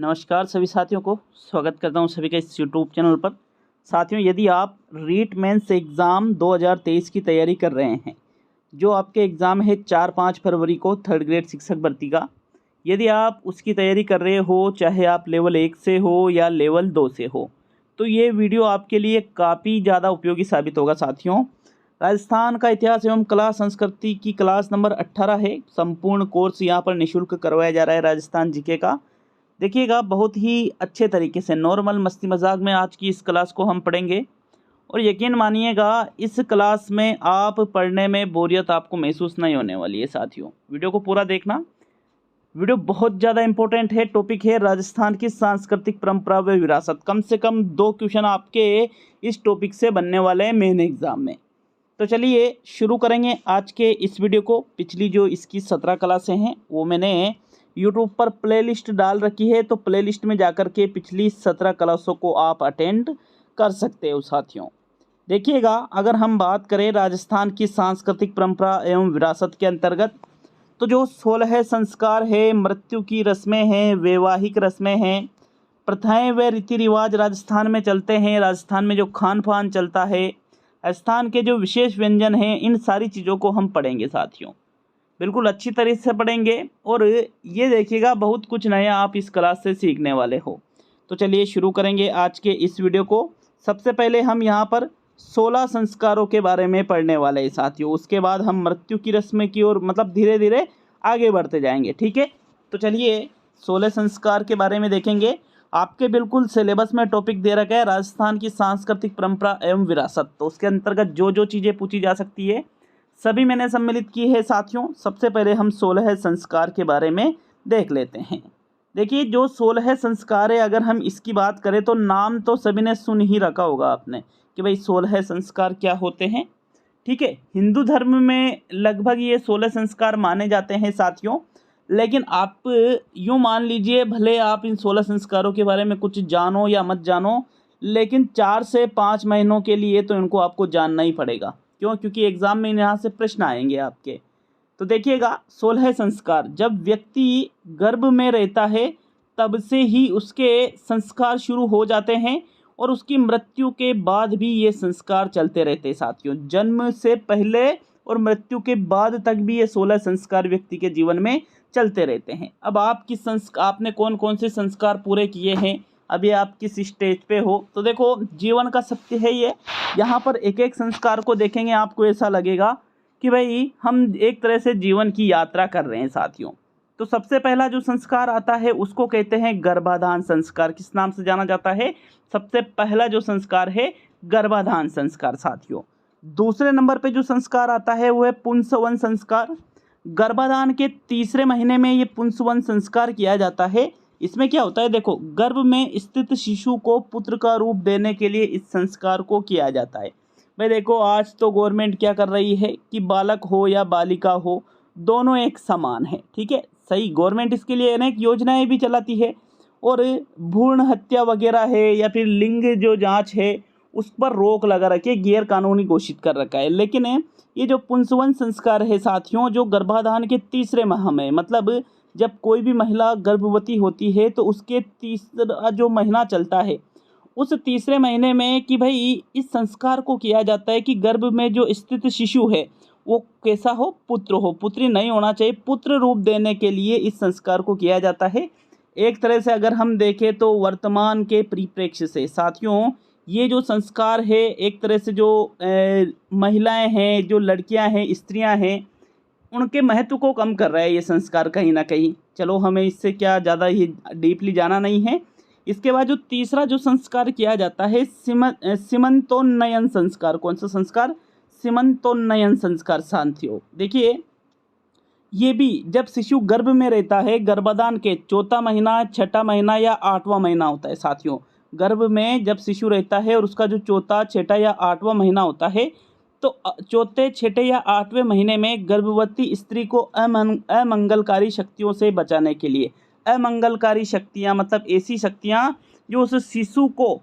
नमस्कार सभी साथियों को स्वागत करता हूं सभी का इस यूट्यूब चैनल पर। साथियों, यदि आप रीट मेंस एग्ज़ाम 2023 की तैयारी कर रहे हैं, जो आपके एग्ज़ाम है 4-5 फरवरी को थर्ड ग्रेड शिक्षक भर्ती का, यदि आप उसकी तैयारी कर रहे हो, चाहे आप लेवल 1 से हो या लेवल 2 से हो, तो ये वीडियो आपके लिए काफ़ी ज़्यादा उपयोगी साबित होगा। साथियों, राजस्थान का इतिहास एवं कला संस्कृति की क्लास नंबर 18 है। संपूर्ण कोर्स यहाँ पर निःशुल्क करवाया जा रहा है राजस्थान जीके का। देखिएगा, बहुत ही अच्छे तरीके से नॉर्मल मस्ती मजाक में आज की इस क्लास को हम पढ़ेंगे और यकीन मानिएगा, इस क्लास में आप पढ़ने में बोरियत आपको महसूस नहीं होने वाली है। साथियों, वीडियो को पूरा देखना, वीडियो बहुत ज़्यादा इंपॉर्टेंट है। टॉपिक है राजस्थान की सांस्कृतिक परंपरा व विरासत। कम से कम 2 क्वेश्चन आपके इस टॉपिक से बनने वाले हैं मेन एग्जाम में। तो चलिए शुरू करेंगे आज के इस वीडियो को। पिछली जो इसकी 17 क्लासें हैं वो मैंने यूट्यूब पर प्लेलिस्ट डाल रखी है, तो प्लेलिस्ट में जाकर के पिछली 17 क्लासों को आप अटेंड कर सकते हो। साथियों देखिएगा, अगर हम बात करें राजस्थान की सांस्कृतिक परंपरा एवं विरासत के अंतर्गत, तो जो 16 संस्कार है, मृत्यु की रस्में हैं, वैवाहिक रस्में हैं, प्रथाएं व रीति रिवाज राजस्थान में चलते हैं। राजस्थान में जो खान पान चलता है, राजस्थान के जो विशेष व्यंजन हैं, इन सारी चीज़ों को हम पढ़ेंगे। साथियों बिल्कुल अच्छी तरह से पढ़ेंगे और ये देखिएगा, बहुत कुछ नया आप इस क्लास से सीखने वाले हो। तो चलिए शुरू करेंगे आज के इस वीडियो को। सबसे पहले हम यहाँ पर 16 संस्कारों के बारे में पढ़ने वाले हैं साथियों। उसके बाद हम मृत्यु की रस्म की ओर मतलब धीरे धीरे आगे बढ़ते जाएंगे, ठीक है। तो चलिए 16 संस्कार के बारे में देखेंगे। आपके बिल्कुल सिलेबस में टॉपिक दे रखा है राजस्थान की सांस्कृतिक परंपरा एवं विरासत। तो उसके अंतर्गत जो जो चीज़ें पूछी जा सकती है सभी मैंने सम्मिलित की है। साथियों सबसे पहले हम 16 संस्कार के बारे में देख लेते हैं। देखिए, जो 16 संस्कार है, अगर हम इसकी बात करें तो नाम तो सभी ने सुन ही रखा होगा आपने कि भाई 16 संस्कार क्या होते हैं, ठीक है। हिंदू धर्म में लगभग ये 16 संस्कार माने जाते हैं साथियों। लेकिन आप यूँ मान लीजिए, भले आप इन 16 संस्कारों के बारे में कुछ जानो या मत जानो, लेकिन 4 से 5 महीनों के लिए तो इनको आपको जानना ही पड़ेगा। क्यों? क्योंकि एग्ज़ाम में यहाँ से प्रश्न आएंगे आपके। तो देखिएगा, 16 संस्कार, जब व्यक्ति गर्भ में रहता है तब से ही उसके संस्कार शुरू हो जाते हैं और उसकी मृत्यु के बाद भी ये संस्कार चलते रहते हैं। साथियों, जन्म से पहले और मृत्यु के बाद तक भी ये 16 संस्कार व्यक्ति के जीवन में चलते रहते हैं। अब आपने कौन कौन से संस्कार पूरे किए हैं, अभी आप किस स्टेज पे हो, तो देखो, जीवन का सत्य है ये। यहाँ पर एक एक संस्कार को देखेंगे, आपको ऐसा लगेगा कि भाई हम एक तरह से जीवन की यात्रा कर रहे हैं। साथियों, तो सबसे पहला जो संस्कार आता है उसको कहते हैं गर्भाधान संस्कार। किस नाम से जाना जाता है? सबसे पहला जो संस्कार है गर्भाधान संस्कार। साथियों, दूसरे नंबर पे जो संस्कार आता है वो है पुंसवन संस्कार। गर्भाधान के तीसरे महीने में ये पुंसवन संस्कार किया जाता है। इसमें क्या होता है, देखो, गर्भ में स्थित शिशु को पुत्र का रूप देने के लिए इस संस्कार को किया जाता है। भाई देखो, आज तो गवर्नमेंट क्या कर रही है कि बालक हो या बालिका हो, दोनों एक समान है, ठीक है। सही, गवर्नमेंट इसके लिए अनेक योजनाएं भी चलाती है और भ्रूण हत्या वगैरह है या फिर लिंग जो जांच है उस पर रोक लगा रखी है, गैर कानूनी घोषित कर रखा है। लेकिन ये जो पुंसवन संस्कार है साथियों, जो गर्भाधान के तीसरे माह में, मतलब जब कोई भी महिला गर्भवती होती है तो उसके तीसरा जो महीना चलता है, उस तीसरे महीने में कि भाई इस संस्कार को किया जाता है कि गर्भ में जो स्थित शिशु है वो कैसा हो, पुत्र हो, पुत्री नहीं होना चाहिए। पुत्र रूप देने के लिए इस संस्कार को किया जाता है। एक तरह से अगर हम देखें तो वर्तमान के परिप्रेक्ष्य से साथियों, ये जो संस्कार है एक तरह से जो महिलाएं हैं, जो लड़कियां हैं, स्त्रियां हैं, उनके महत्व को कम कर रहा है ये संस्कार कहीं ना कहीं। चलो, हमें इससे क्या ज़्यादा ही डीपली जाना नहीं है। इसके बाद जो तीसरा जो संस्कार किया जाता है सीमंतोन्नयन संस्कार। कौन सा संस्कार? सीमंतोन्नयन संस्कार। साथियों देखिए, ये भी जब शिशु गर्भ में रहता है, गर्भाधान के चौथा महीना, छठा महीना या 8वां महीना होता है। साथियों, गर्भ में जब शिशु रहता है और उसका जो चौथा, छठा या 8वां महीना होता है, तो चौथे, छठे या 8वें महीने में गर्भवती स्त्री को अमंगलकारी शक्तियों से बचाने के लिए, अमंगलकारी शक्तियां मतलब ऐसी शक्तियां जो उस शिशु को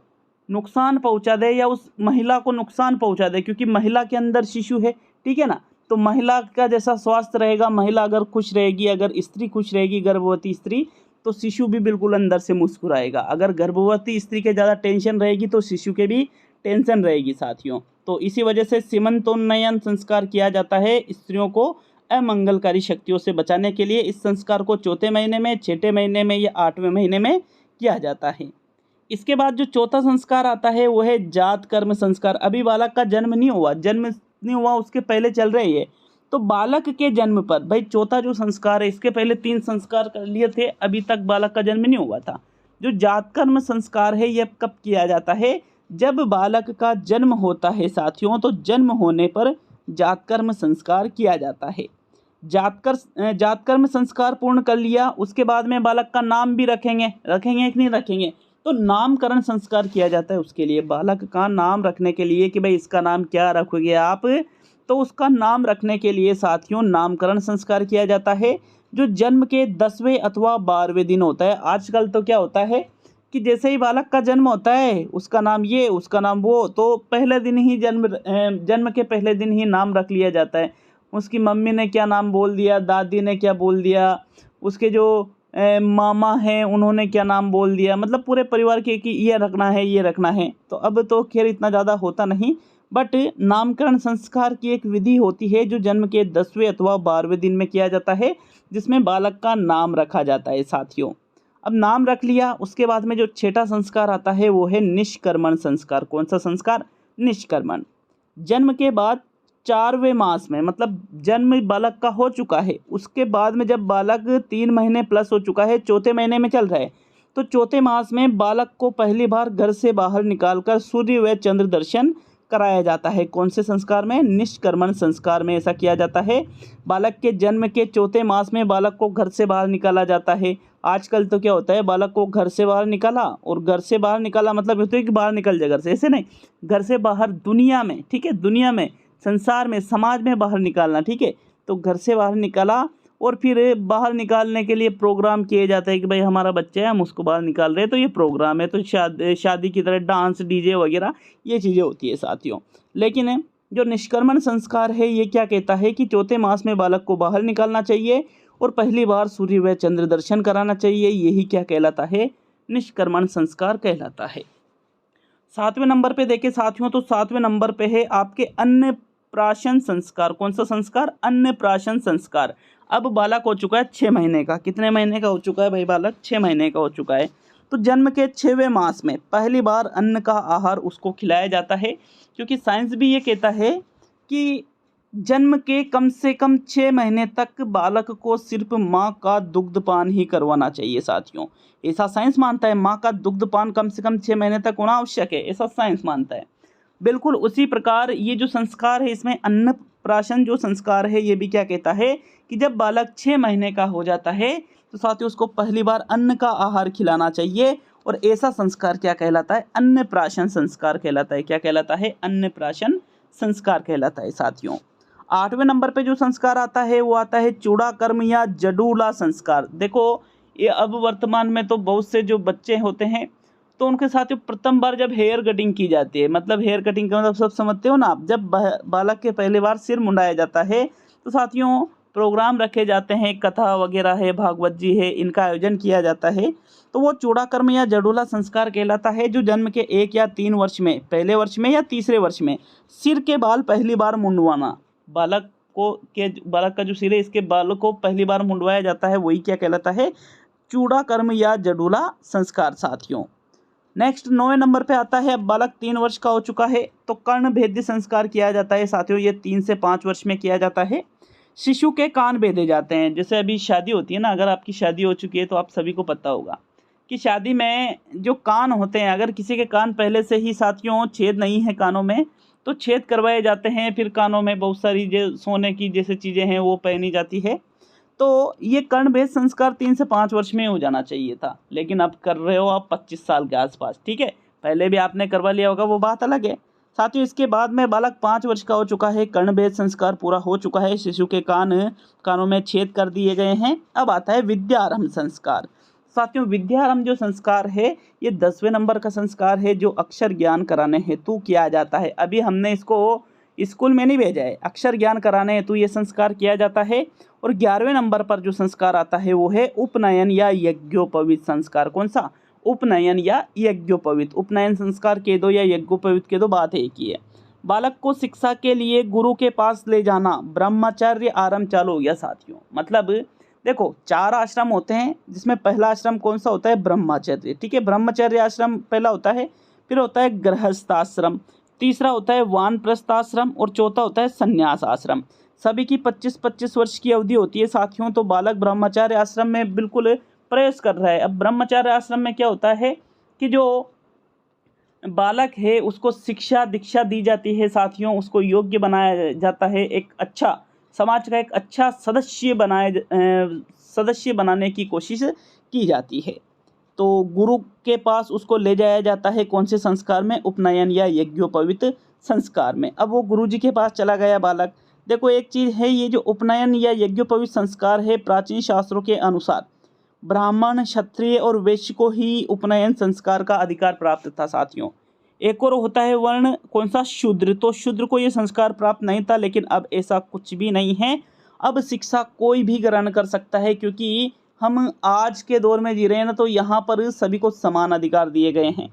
नुकसान पहुंचा दे या उस महिला को नुकसान पहुंचा दे, क्योंकि महिला के अंदर शिशु है, ठीक है ना। तो महिला का जैसा स्वास्थ्य रहेगा, महिला अगर खुश रहेगी, अगर स्त्री खुश रहेगी, गर्भवती स्त्री, तो शिशु भी बिल्कुल अंदर से मुस्कुराएगा। अगर गर्भवती स्त्री के ज़्यादा टेंशन रहेगी तो शिशु के भी टेंशन रहेगी साथियों। तो इसी वजह से सीमंतोन्नयन संस्कार किया जाता है स्त्रियों को अमंगलकारी शक्तियों से बचाने के लिए। इस संस्कार को चौथे महीने में, छठे महीने में या 8वें महीने में किया जाता है। इसके बाद जो चौथा संस्कार आता है वो है जात कर्म संस्कार। अभी बालक का जन्म नहीं हुआ, उसके पहले चल रही है। तो बालक के जन्म पर भाई चौथा जो संस्कार है, इसके पहले 3 संस्कार कर लिए थे, अभी तक बालक का जन्म नहीं हुआ था। जो जात कर्म संस्कार है यह कब किया जाता है? जब बालक का जन्म होता है साथियों, तो जन्म होने पर जात कर्म संस्कार किया जाता है। जात कर्म संस्कार पूर्ण कर लिया, उसके बाद में बालक का नाम भी रखेंगे कि नहीं रखेंगे? तो नामकरण संस्कार किया जाता है। उसके लिए बालक का नाम रखने के लिए कि भाई इसका नाम क्या रखोगे आप, तो उसका नाम रखने के लिए साथियों नामकरण संस्कार किया जाता है, जो जन्म के 10वें अथवा 12वें दिन होता है। आजकल तो क्या होता है कि जैसे ही बालक का जन्म होता है, उसका नाम ये, उसका नाम वो, तो पहले दिन ही जन्म के पहले दिन ही नाम रख लिया जाता है। उसकी मम्मी ने क्या नाम बोल दिया, दादी ने क्या बोल दिया, उसके जो मामा हैं उन्होंने क्या नाम बोल दिया, मतलब पूरे परिवार के कि ये रखना है, ये रखना है। तो अब तो खैर इतना ज़्यादा होता नहीं, बट नामकरण संस्कार की एक विधि होती है जो जन्म के 10वें अथवा 12वें दिन में किया जाता है, जिसमें बालक का नाम रखा जाता है साथियों। अब नाम रख लिया, उसके बाद में जो छठा संस्कार आता है वो है निष्कर्मण संस्कार। कौन सा संस्कार? निष्कर्मण। जन्म के बाद 4वें मास में, मतलब जन्म बालक का हो चुका है, उसके बाद में जब बालक 3 महीने प्लस हो चुका है, चौथे महीने में चल रहा है, तो चौथे मास में बालक को पहली बार घर से बाहर निकालकर सूर्य व चंद्र दर्शन कराया जाता है। कौन से संस्कार में? निष्कर्मण संस्कार में ऐसा किया जाता है। बालक के जन्म के चौथे मास में बालक को घर से बाहर निकाला जाता है। आजकल तो क्या होता है, बालक को घर से बाहर निकाला, और घर से बाहर निकाला मतलब होता है कि बाहर निकल जाए घर से, ऐसे नहीं, घर से बाहर दुनिया में, ठीक है, दुनिया में, संसार में, समाज में बाहर निकालना, ठीक है। तो घर से बाहर निकाला और फिर बाहर निकालने के लिए प्रोग्राम किए जाते हैं कि भाई हमारा बच्चा है, हम उसको बाहर निकाल रहे हैं, तो ये प्रोग्राम है। तो शादी की तरह डांस, डीजे वगैरह ये चीज़ें होती है साथियों। लेकिन जो निष्कर्मण संस्कार है ये क्या कहता है कि चौथे मास में बालक को बाहर निकालना चाहिए और पहली बार सूर्य व चंद्र दर्शन कराना चाहिए। यही क्या कहलाता है? निष्कर्मण संस्कार कहलाता है। 7वें नंबर पे देखें साथियों, तो 7वें नंबर पे है आपके अन्नप्राशन संस्कार। कौन सा संस्कार? अन्नप्राशन संस्कार। अब बालक हो चुका है 6 महीने का। कितने महीने का हो चुका है भाई बालक? 6 महीने का हो चुका है। तो जन्म के 6वें मास में पहली बार अन्न का आहार उसको खिलाया जाता है, क्योंकि साइंस भी ये कहता है कि जन्म के कम से कम 6 महीने तक बालक को सिर्फ माँ का दुग्धपान ही करवाना चाहिए साथियों। ऐसा साइंस मानता है। माँ का दुग्धपान कम से कम 6 महीने तक होना आवश्यक है, ऐसा साइंस मानता है। बिल्कुल उसी प्रकार ये जो संस्कार है, इसमें अन्नप्राशन जो संस्कार है, ये भी क्या कहता है कि जब बालक 6 महीने का हो जाता है तो साथियों उसको पहली बार अन्न का आहार खिलाना चाहिए, और ऐसा संस्कार क्या कहलाता है? अन्नप्राशन संस्कार कहलाता है। क्या कहलाता है? अन्नप्राशन संस्कार कहलाता है साथियों। 8वें नंबर पे जो संस्कार आता है वो आता है चूड़ा कर्म या जडूला संस्कार। देखो ये अब वर्तमान में तो बहुत से जो बच्चे होते हैं तो उनके साथ प्रथम बार जब हेयर कटिंग की जाती है, मतलब हेयर कटिंग का मतलब सब समझते हो ना आप, जब बालक के पहली बार सिर मुंडाया जाता है तो साथियों प्रोग्राम रखे जाते हैं, कथा वगैरह है, भागवत जी है, इनका आयोजन किया जाता है। तो वो चूड़ा कर्म या जडूला संस्कार कहलाता है, जो जन्म के 1 या 3 वर्ष में, पहले वर्ष में या तीसरे वर्ष में सिर के बाल पहली बार मुंडवाना। बालक का जो सिर है, इसके बालों को पहली बार मुंडवाया जाता है, वही क्या कहलाता है? चूड़ा कर्म या जडूला संस्कार साथियों। नेक्स्ट 9वें नंबर पे आता है, अब बालक 3 वर्ष का हो चुका है तो कर्ण भेद्य संस्कार किया जाता है साथियों। ये 3 से 5 वर्ष में किया जाता है। शिशु के कान भेदे जाते हैं। जैसे अभी शादी होती है ना, अगर आपकी शादी हो चुकी है तो आप सभी को पता होगा कि शादी में जो कान होते हैं, अगर किसी के कान पहले से ही साथियों छेद नहीं है कानों में, तो छेद करवाए जाते हैं। फिर कानों में बहुत सारी जो सोने की जैसे चीज़ें हैं वो पहनी जाती है। तो ये कर्णभेद संस्कार 3 से 5 वर्ष में हो जाना चाहिए था, लेकिन अब कर रहे हो आप 25 साल के आसपास, ठीक है। पहले भी आपने करवा लिया होगा, वो बात अलग है। साथियों इसके बाद में बालक 5 वर्ष का हो चुका है, कर्णभेद संस्कार पूरा हो चुका है, शिशु के कानों में छेद कर दिए गए हैं। अब आता है विद्यारंभ संस्कार। साथियों विद्यारंभ जो संस्कार है ये 10वें नंबर का संस्कार है, जो अक्षर ज्ञान कराने हेतु किया जाता है। अभी हमने इसको स्कूल में नहीं भेजा है, अक्षर ज्ञान कराने हेतु ये संस्कार किया जाता है। और 11वें नंबर पर जो संस्कार आता है वो है उपनयन या यज्ञोपवीत संस्कार। कौन सा? उपनयन या यज्ञोपवीत। उपनयन संस्कार के दो या यज्ञोपवीत के दो, बात एक ही है। बालक को शिक्षा के लिए गुरु के पास ले जाना, ब्रह्मचर्य आरंभ चालू हो गया साथियों। मतलब देखो 4 आश्रम होते हैं, जिसमें पहला आश्रम कौन सा होता है? ब्रह्मचर्य। ठीक है, ब्रह्मचर्य आश्रम पहला होता है, फिर होता है गृहस्थाश्रम, तीसरा होता है वानप्रस्थ आश्रम और चौथा होता है संन्यास आश्रम। सभी की 25-25 वर्ष की अवधि होती है साथियों। तो बालक ब्रह्मचर्य आश्रम में बिल्कुल प्रवेश कर रहा है। अब ब्रह्मचर्य आश्रम में क्या होता है कि जो बालक है उसको शिक्षा दीक्षा दी जाती है साथियों, उसको योग्य बनाया जाता है, एक अच्छा समाज का एक अच्छा सदस्य बनाने की कोशिश की जाती है। तो गुरु के पास उसको ले जाया जाता है, कौन से संस्कार में? उपनयन या यज्ञोपवीत संस्कार में। अब वो गुरुजी के पास चला गया बालक। देखो एक चीज़ है, ये जो उपनयन या यज्ञोपवीत संस्कार है, प्राचीन शास्त्रों के अनुसार ब्राह्मण, क्षत्रिय और वैश्य को ही उपनयन संस्कार का अधिकार प्राप्त था साथियों। एक और होता है वर्ण, कौन सा? शूद्र। तो शूद्र को ये संस्कार प्राप्त नहीं था, लेकिन अब ऐसा कुछ भी नहीं है। अब शिक्षा कोई भी ग्रहण कर सकता है, क्योंकि हम आज के दौर में जी रहे हैं ना, तो यहाँ पर सभी को समान अधिकार दिए गए हैं।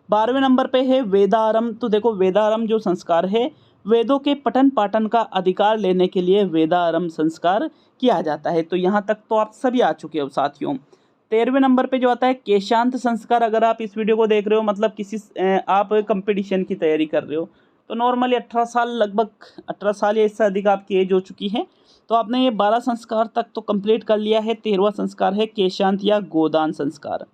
12वें नंबर पे है वेदारंभ। तो देखो वेदारंभ जो संस्कार है, वेदों के पठन पाठन का अधिकार लेने के लिए वेदारंभ संस्कार किया जाता है। तो यहाँ तक तो आप सभी आ चुके हो साथियों। 13वें नंबर पे जो आता है केशांत संस्कार। अगर आप इस वीडियो को देख रहे हो, मतलब किसी आप कंपटीशन की तैयारी कर रहे हो, तो नॉर्मली 18 साल, लगभग 18 साल या इससे अधिक आपकी एज हो चुकी है, तो आपने ये 12 संस्कार तक तो कंप्लीट कर लिया है। 13वां संस्कार है केशांत या गोदान संस्कार।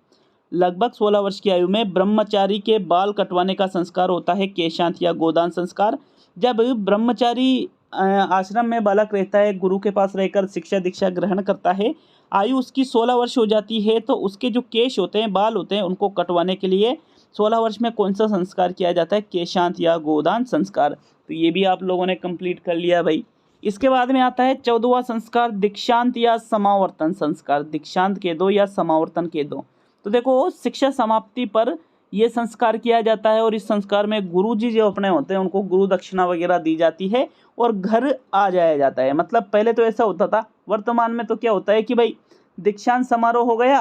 लगभग 16 वर्ष की आयु में ब्रह्मचारी के बाल कटवाने का संस्कार होता है केशांत या गोदान संस्कार। जब ब्रह्मचारी आश्रम में बालक रहता है, गुरु के पास रहकर शिक्षा दीक्षा ग्रहण करता है, आयु उसकी 16 वर्ष हो जाती है, तो उसके जो केश होते हैं, बाल होते हैं, उनको कटवाने के लिए 16 वर्ष में कौन सा संस्कार किया जाता है? केशांत या गोदान संस्कार। तो ये भी आप लोगों ने कंप्लीट कर लिया भाई। इसके बाद में आता है 14वां संस्कार दीक्षांत या समावर्तन संस्कार। दीक्षांत के दो या समावर्तन के दो। तो देखो शिक्षा समाप्ति पर यह संस्कार किया जाता है, और इस संस्कार में गुरुजी जो अपने होते हैं उनको गुरु दक्षिणा वगैरह दी जाती है और घर आ जाया जाता है। मतलब पहले तो ऐसा होता था, वर्तमान में तो क्या होता है कि भाई दीक्षांत समारोह हो गया,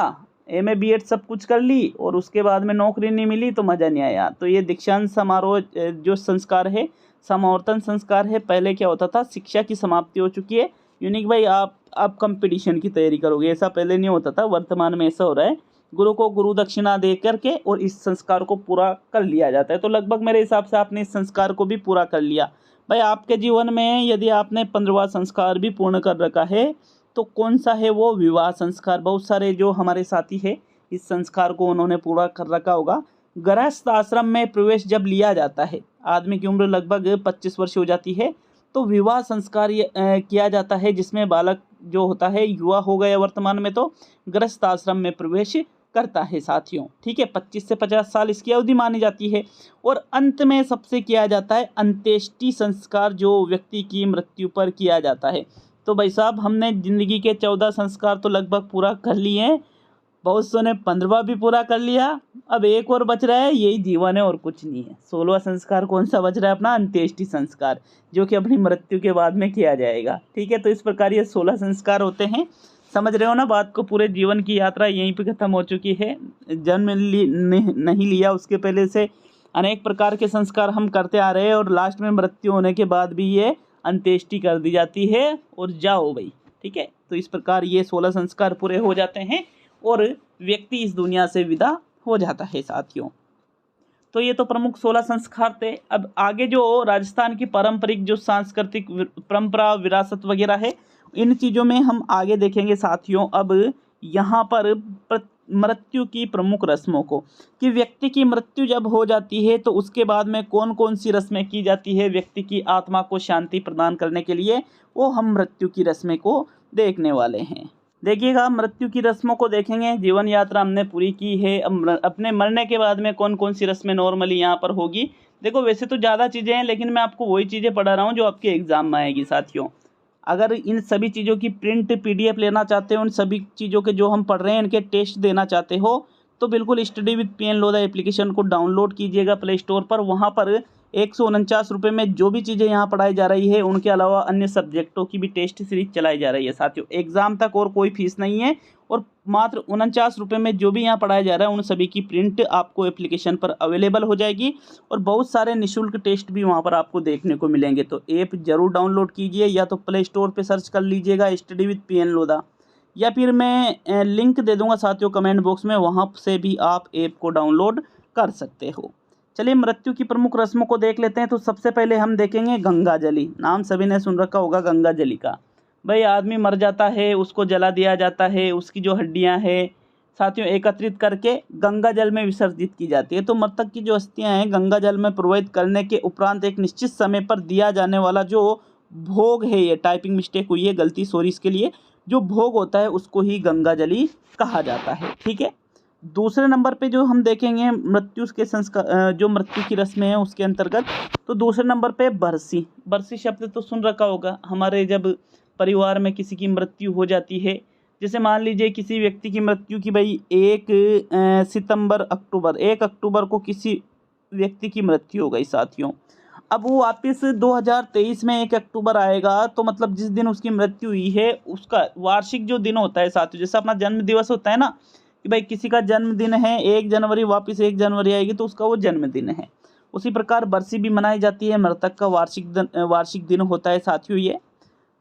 MA BEd सब कुछ कर ली, और उसके बाद में नौकरी नहीं मिली तो मज़ा नहीं आया। तो ये दीक्षांत समारोह जो संस्कार है, समावर्तन संस्कार है। पहले क्या होता था, शिक्षा की समाप्ति हो चुकी है, यूनिक भाई आप कंपटीशन की तैयारी करोगे, ऐसा पहले नहीं होता था, वर्तमान में ऐसा हो रहा है। गुरु को गुरु दक्षिणा दे करके और इस संस्कार को पूरा कर लिया जाता है। तो लगभग मेरे हिसाब से आपने इस संस्कार को भी पूरा कर लिया भाई। आपके जीवन में यदि आपने 15वां संस्कार भी पूर्ण कर रखा है, तो कौन सा है वो? विवाह संस्कार। बहुत सारे जो हमारे साथी है इस संस्कार को उन्होंने पूरा कर रखा होगा। गृहस्थ आश्रम में प्रवेश जब लिया जाता है, आदमी की उम्र लगभग 25 वर्ष हो जाती है, तो विवाह संस्कार किया जाता है, जिसमें बालक जो होता है युवा हो गया वर्तमान में, तो गृहस्थ आश्रम में प्रवेश करता है साथियों। ठीक है, 25 से 50 साल इसकी अवधि मानी जाती है। और अंत में सबसे किया जाता है अंत्येष्टि संस्कार, जो व्यक्ति की मृत्यु पर किया जाता है। तो भाई साहब हमने ज़िंदगी के 14 संस्कार तो लगभग पूरा कर लिए हैं, बहुत सौ ने 15वां भी पूरा कर लिया, अब एक और बच रहा है, यही जीवन है और कुछ नहीं है। 16वां संस्कार कौन सा बच रहा है? अपना अंत्येष्टि संस्कार, जो कि अपनी मृत्यु के बाद में किया जाएगा। ठीक है, तो इस प्रकार ये 16 संस्कार होते हैं। समझ रहे हो ना बात को? पूरे जीवन की यात्रा यहीं पे ख़त्म हो चुकी है। जन्म नहीं लिया उसके पहले से अनेक प्रकार के संस्कार हम करते आ रहे हैं, और लास्ट में मृत्यु होने के बाद भी ये अंत्येष्टि कर दी जाती है और जाओ भाई। ठीक है, तो इस प्रकार ये 16 संस्कार पूरे हो जाते हैं और व्यक्ति इस दुनिया से विदा हो जाता है साथियों। तो ये तो प्रमुख 16 संस्कार थे। अब आगे जो राजस्थान की पारंपरिक जो सांस्कृतिक परंपरा विरासत वगैरह है, इन चीज़ों में हम आगे देखेंगे साथियों। अब यहाँ पर मृत्यु की प्रमुख रस्मों को, कि व्यक्ति की मृत्यु जब हो जाती है तो उसके बाद में कौन कौन सी रस्में की जाती है व्यक्ति की आत्मा को शांति प्रदान करने के लिए, वो हम मृत्यु की रस्में को देखने वाले हैं। देखिएगा, मृत्यु की रस्मों को देखेंगे। जीवन यात्रा हमने पूरी की है, अब अपने मरने के बाद में कौन कौन सी रस्में नॉर्मली यहाँ पर होगी। देखो वैसे तो ज़्यादा चीज़ें हैं, लेकिन मैं आपको वही चीज़ें पढ़ा रहा हूँ जो आपके एग्जाम में आएगी साथियों। अगर इन सभी चीज़ों की प्रिंट PDF लेना चाहते हो, उन सभी चीज़ों के जो हम पढ़ रहे हैं इनके टेस्ट देना चाहते हो, तो बिल्कुल study with PN Lodha application को डाउनलोड कीजिएगा प्ले स्टोर पर। वहाँ पर ₹149 में जो भी चीज़ें यहाँ पढ़ाई जा रही है, उनके अलावा अन्य सब्जेक्टों की भी टेस्ट सीरीज चलाई जा रही है साथियों। एग्ज़ाम तक और कोई फीस नहीं है और मात्र ₹49 में जो भी यहाँ पढ़ाया जा रहा है उन सभी की प्रिंट आपको एप्लीकेशन पर अवेलेबल हो जाएगी और बहुत सारे निःशुल्क टेस्ट भी वहाँ पर आपको देखने को मिलेंगे। तो ऐप ज़रूर डाउनलोड कीजिए, या तो प्ले स्टोर पर सर्च कर लीजिएगा स्टडी विद पीएन लोधा, या फिर मैं लिंक दे दूँगा साथियों कमेंट बॉक्स में, वहाँ से भी आप ऐप को डाउनलोड कर सकते हो। चलिए मृत्यु की प्रमुख रस्मों को देख लेते हैं। तो सबसे पहले हम देखेंगे गंगाजली। नाम सभी ने सुन रखा होगा गंगाजली का। भाई आदमी मर जाता है, उसको जला दिया जाता है, उसकी जो हड्डियां हैं साथियों एकत्रित करके गंगा जल में विसर्जित की जाती है। तो मृतक की जो अस्थियां हैं गंगा जल में प्रवाहित करने के उपरांत एक निश्चित समय पर दिया जाने वाला जो भोग है, ये टाइपिंग मिस्टेक हुई है, गलती सॉरी इसके लिए, जो भोग होता है उसको ही गंगाजली कहा जाता है। ठीक है। दूसरे नंबर पे जो हम देखेंगे मृत्यु के संस्कार, जो मृत्यु की रस्में हैं उसके अंतर्गत, तो दूसरे नंबर पे बरसी। बरसी शब्द तो सुन रखा होगा। हमारे जब परिवार में किसी की मृत्यु हो जाती है, जैसे मान लीजिए किसी व्यक्ति की मृत्यु की भाई 1 अक्टूबर को किसी व्यक्ति की मृत्यु हो गई साथियों। अब वो वापस 2023 में 1 अक्टूबर आएगा, तो मतलब जिस दिन उसकी मृत्यु हुई है उसका वार्षिक जो दिन होता है साथियों, जैसे अपना जन्म दिवस होता है ना कि भाई किसी का जन्मदिन है 1 जनवरी, वापस 1 जनवरी आएगी तो उसका वो जन्मदिन है। उसी प्रकार बरसी भी मनाई जाती है, मृतक का वार्षिक दिन होता है साथियों ये।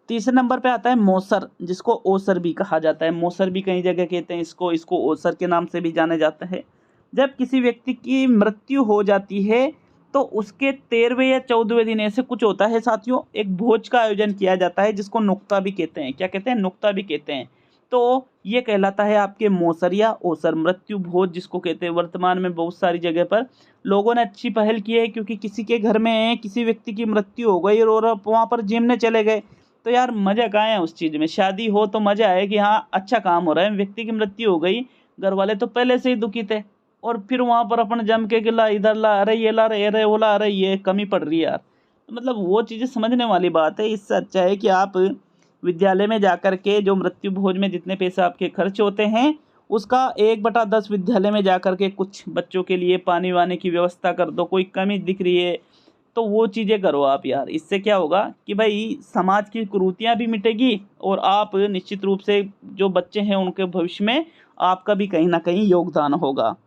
तीसरे नंबर पे आता है मौसर, जिसको ओसर भी कहा जाता है। मौसर भी कई जगह कहते हैं इसको ओसर के नाम से भी जाना जाता है। जब किसी व्यक्ति की मृत्यु हो जाती है तो उसके 13वें या 14वें दिन ऐसे कुछ होता है साथियों, एक भोज का आयोजन किया जाता है जिसको नुक्ता भी कहते हैं। क्या कहते हैं? नुक्ता भी कहते हैं। तो ये कहलाता है आपके मौसर या ओसर, मृत्यु भोज जिसको कहते हैं। वर्तमान में बहुत सारी जगह पर लोगों ने अच्छी पहल की है, क्योंकि किसी के घर में किसी व्यक्ति की मृत्यु हो गई और वहाँ पर जिमने चले गए, तो यार मज़ा कहाँ है उस चीज़ में। शादी हो तो मज़ा है कि हाँ अच्छा काम हो रहा है, व्यक्ति की मृत्यु हो गई, घर वाले तो पहले से ही दुखी थे, और फिर वहाँ पर अपन जम के ला इधर ला, अरे ये ला रहे, अरे वो ला रहे, ये कमी पड़ रही है यार। तो मतलब वो चीज़ें समझने वाली बात है। इससे अच्छा है कि आप विद्यालय में जाकर के जो मृत्यु भोज में जितने पैसे आपके खर्च होते हैं उसका 1/10 विद्यालय में जाकर के कुछ बच्चों के लिए पानी वाने की व्यवस्था कर दो। कोई कमी दिख रही है तो वो चीज़ें करो आप यार। इससे क्या होगा कि भाई समाज की कुरीतियाँ भी मिटेगी और आप निश्चित रूप से जो बच्चे हैं उनके भविष्य में आपका भी कहीं ना कहीं योगदान होगा।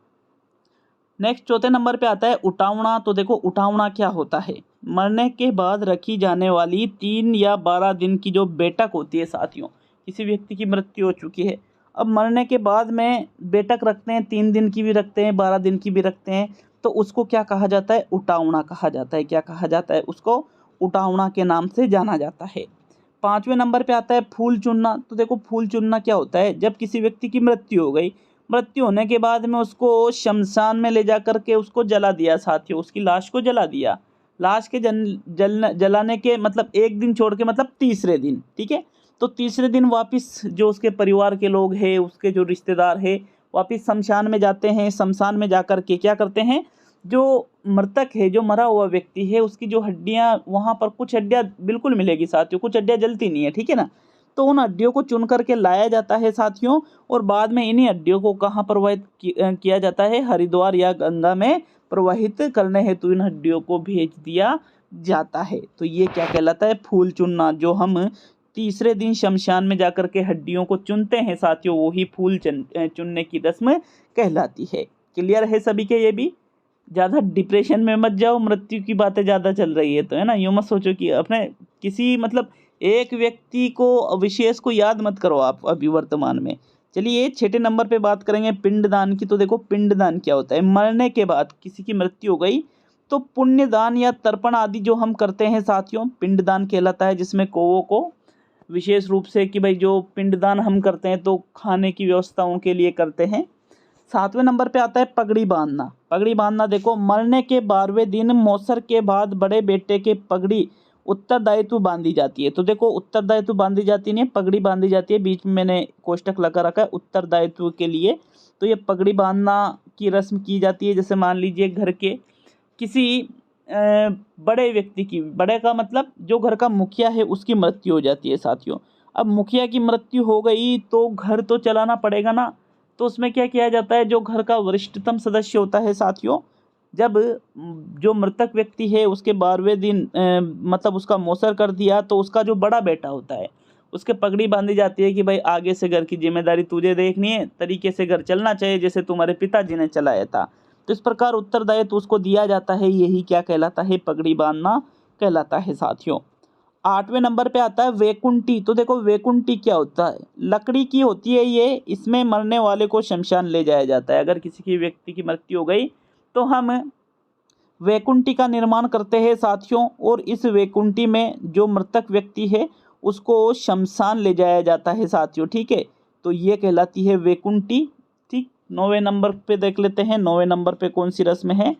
नेक्स्ट चौथे नंबर पे आता है उठावना। तो देखो उठावना क्या होता है? मरने के बाद रखी जाने वाली 3 या 12 दिन की जो बैठक होती है साथियों, किसी व्यक्ति की मृत्यु हो चुकी है, अब मरने के बाद में बैठक रखते हैं, 3 दिन की भी रखते हैं, 12 दिन की भी रखते हैं, तो उसको क्या कहा जाता है? उठावना कहा जाता है। क्या कहा जाता है? उसको उठावना के नाम से जाना जाता है। 5वें नंबर पे आता है फूल चुनना। तो देखो फूल चुनना क्या होता है? जब किसी व्यक्ति की मृत्यु हो गई, मृत्यु होने के बाद में उसको शमशान में ले जा कर के उसको जला दिया साथियों, उसकी लाश को जला दिया। लाश के जलाने के मतलब 1 दिन छोड़ के मतलब तीसरे दिन, ठीक है, तो तीसरे दिन वापस जो उसके परिवार के लोग हैं, उसके जो रिश्तेदार हैं, वापस शमशान में जाते हैं। शमशान में जाकर के क्या करते हैं, जो मृतक है, जो मरा हुआ व्यक्ति है, उसकी जो हड्डियां, वहाँ पर कुछ हड्डियां बिल्कुल मिलेगी साथियों, कुछ हड्डियां जलती नहीं है, ठीक है ना। तो उन हड्डियों को चुन करके लाया जाता है साथियों, और बाद में इन्हीं हड्डियों को कहाँ प्रवाहित किया जाता है? हरिद्वार या गंगा में प्रवाहित करने हेतु इन हड्डियों को भेज दिया जाता है। तो ये क्या कहलाता है? फूल चुनना। जो हम तीसरे दिन शमशान में जाकर के हड्डियों को चुनते हैं साथियों, वो ही फूल चुनने की रस्म कहलाती है। क्लियर है सभी के? ये भी ज़्यादा डिप्रेशन में मत जाओ, मृत्यु की बातें ज़्यादा चल रही है तो, है ना। यूँ मत सोचो कि अपने किसी मतलब एक व्यक्ति को विशेष को याद मत करो आप अभी वर्तमान में। चलिए 6ठे नंबर पे बात करेंगे पिंडदान की। तो देखो पिंडदान क्या होता है? मरने के बाद किसी की मृत्यु हो गई तो पुण्यदान या तर्पण आदि जो हम करते हैं साथियों, पिंडदान कहलाता है, जिसमें कौवों को विशेष रूप से कि भाई जो पिंडदान हम करते हैं तो खाने की व्यवस्था उनके लिए करते हैं। 7वें नंबर पे आता है पगड़ी बांधना। पगड़ी बांधना देखो मरने के 12वें दिन मौसर के बाद बड़े बेटे के पगड़ी उत्तरदायित्व बांधी जाती है। तो देखो उत्तरदायित्व बांधी जाती नहीं, पगड़ी बांधी जाती है। बीच में मैंने कोष्टक लगा रखा है उत्तरदायित्व के लिए। तो ये पगड़ी बांधना की रस्म की जाती है। जैसे मान लीजिए घर के किसी बड़े व्यक्ति की, बड़े का मतलब जो घर का मुखिया है, उसकी मृत्यु हो जाती है साथियों। अब मुखिया की मृत्यु हो गई तो घर तो चलाना पड़ेगा ना, तो उसमें क्या किया जाता है? जो घर का वरिष्ठतम सदस्य होता है साथियों, जब जो मृतक व्यक्ति है उसके 12वें दिन मतलब उसका मौसर कर दिया तो उसका जो बड़ा बेटा होता है उसके पगड़ी बांधी जाती है कि भाई आगे से घर की जिम्मेदारी तुझे देखनी है, तरीके से घर चलना चाहिए जैसे तुम्हारे पिताजी ने चलाया था। तो इस प्रकार उत्तरदायित्व उसको दिया जाता है, यही क्या कहलाता है, पगड़ी बांधना कहलाता है साथियों। 8वें नंबर पे आता है वैकुंठी। तो देखो वैकुंठी क्या होता है, लकड़ी की होती है ये, इसमें मरने वाले को शमशान ले जाया जाता है। अगर किसी की व्यक्ति की मृत्यु हो गई तो हम वैकुंठी का निर्माण करते हैं साथियों, और इस वैकुंठी में जो मृतक व्यक्ति है उसको शमशान ले जाया जाता है साथियों। ठीक है, तो ये कहलाती है वैकुंठी। ठीक, 9वें नंबर पे देख लेते हैं, 9वें नंबर पे कौन सी रस्म है।